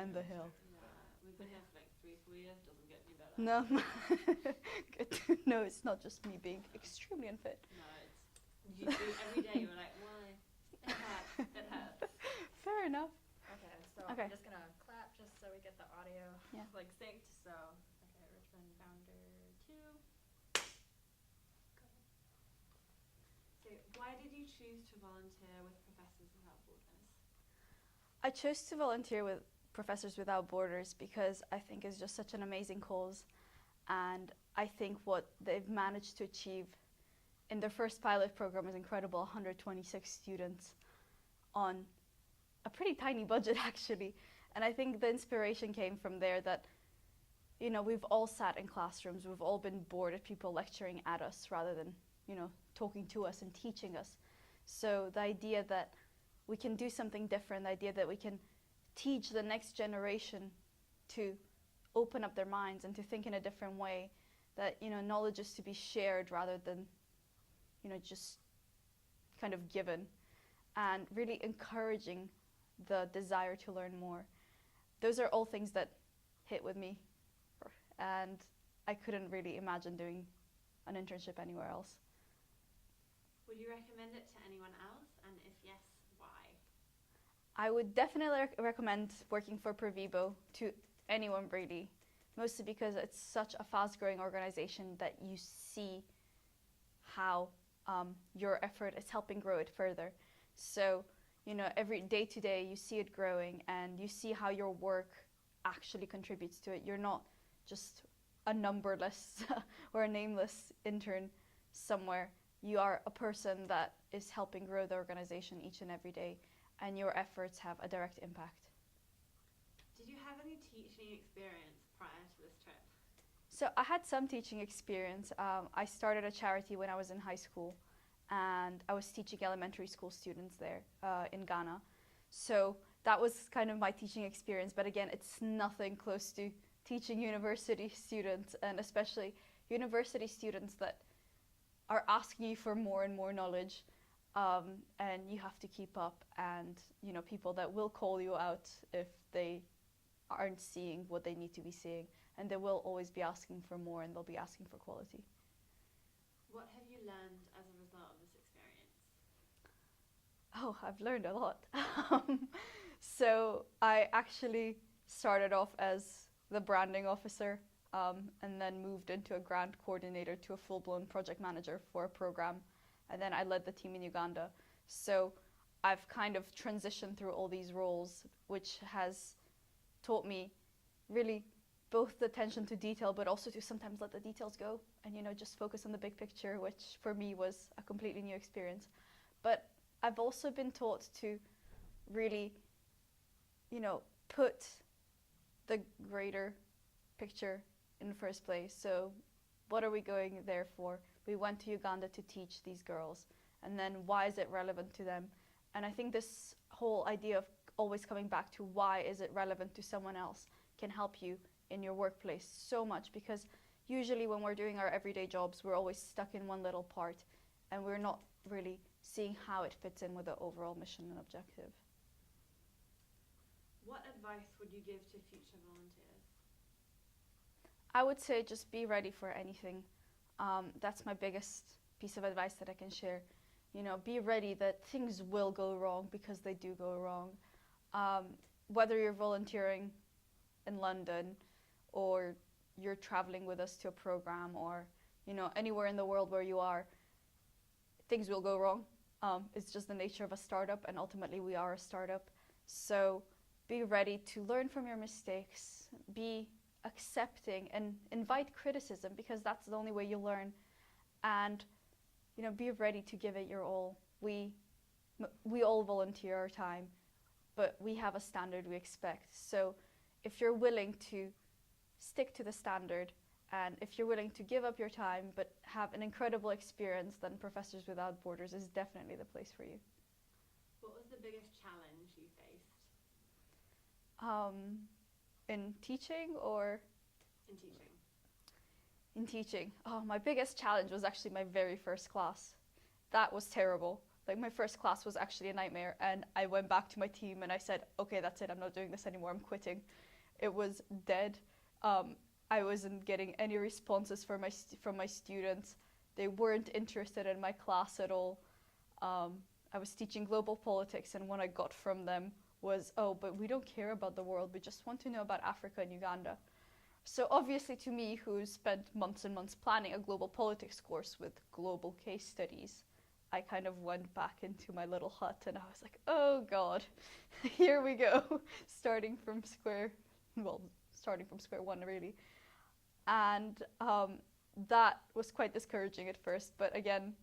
and the hill. Yeah, we've been here for like 3-4 years. Doesn't get any better. No, good to know it's not just me being extremely unfit. No, it's you do it every day. You're like, why? It hurts. It hurts. Fair enough. Okay, so Okay. I'm just gonna clap just so we get the audio Yeah. like synced. So, okay, Richmond founder 2. So, why did you choose to volunteer with Professors Without Borders? I chose to volunteer with Professors Without Borders because I think it's just such an amazing cause, and I think what they've managed to achieve in their first pilot program is incredible. 126 students on a pretty tiny budget actually, and I think the inspiration came from there that, you know, we've all sat in classrooms, we've all been bored of people lecturing at us rather than, you know, talking to us and teaching us. So the idea that we can do something different, the idea that we can teach the next generation to open up their minds and to think in a different way, that, you know, knowledge is to be shared rather than, you know, just kind of given, and really encouraging the desire to learn more. Those are all things that hit with me, and I couldn't really imagine doing an internship anywhere else. Would you recommend it to anyone else? And if yes, why? I would definitely recommend working for Prowibo to anyone really, mostly because it's such a fast-growing organization that you see how your effort is helping grow it further. So, you know, every day to day you see it growing and you see how your work actually contributes to it. You're not just a numberless or a nameless intern somewhere. You are a person that is helping grow the organization each and every day, and your efforts have a direct impact. Did you have any teaching experience prior to this trip? So I had some teaching experience. I started a charity when I was in high school, and I was teaching elementary school students there in Ghana. So that was kind of my teaching experience, but again, it's nothing close to teaching university students, and especially university students that are asking you for more and more knowledge, and you have to keep up, and, you know, people that will call you out if they aren't seeing what they need to be seeing, and they will always be asking for more, and they'll be asking for quality. What have you learned as a result of this experience? Oh, I've learned a lot. So I actually started off as the branding officer, and then moved into a grant coordinator to a full-blown project manager for a program, and then I led the team in Uganda. So I've kind of transitioned through all these roles, which has taught me really both the attention to detail, but also to sometimes let the details go and, you know, just focus on the big picture, which for me was a completely new experience. But I've also been taught to really, you know, put the greater picture in the first place. So what are we going there for? We went to Uganda to teach these girls, and then why is it relevant to them? And I think this whole idea of always coming back to why is it relevant to someone else can help you in your workplace so much, because usually when we're doing our everyday jobs, we're always stuck in one little part, and we're not really seeing how it fits in with the overall mission and objective. What advice would you give to future volunteers? I would say just be ready for anything. That's my biggest piece of advice that I can share. You know, be ready that things will go wrong, because they do go wrong. Whether you're volunteering in London, or you're traveling with us to a program, or, you know, anywhere in the world where you are, things will go wrong. It's just the nature of a startup, and ultimately we are a startup. So be ready to learn from your mistakes, be accepting and invite criticism, because that's the only way you learn, and, you know, be ready to give it your all. We all volunteer our time, but we have a standard we expect. So if you're willing to stick to the standard, and if you're willing to give up your time but have an incredible experience, then Professors Without Borders is definitely the place for you. What was the biggest challenge you faced? In teaching or? In teaching. In teaching. Oh, my biggest challenge was actually my very first class. That was terrible. Like my first class was actually a nightmare, and I went back to my team and I said, okay, that's it, I'm not doing this anymore, I'm quitting. It was dead. I wasn't getting any responses from my students. They weren't interested in my class at all. I was teaching global politics, and what I got from them was, oh, but we don't care about the world, we just want to know about Africa and Uganda. So obviously to me, who spent months and months planning a global politics course with global case studies, I kind of went back into my little hut and I was like, oh God, here we go, starting from square one really. And that was quite discouraging at first, but again,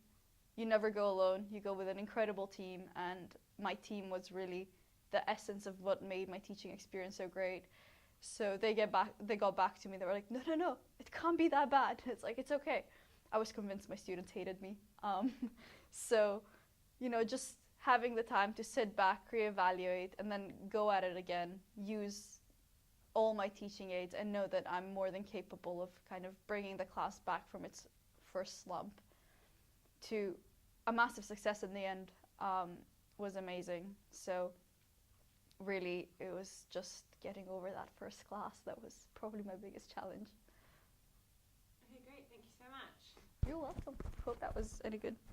you never go alone, you go with an incredible team, and my team was really the essence of what made my teaching experience so great. So they got back to me, they were like, no, it can't be that bad. It's like, it's okay. I was convinced my students hated me. So, just having the time to sit back, reevaluate, and then go at it again, use all my teaching aids, and know that I'm more than capable of kind of bringing the class back from its first slump to a massive success in the end, was amazing. So really, it was just getting over that first class that was probably my biggest challenge. Okay, great. Thank you so much. You're welcome. Hope that was any good.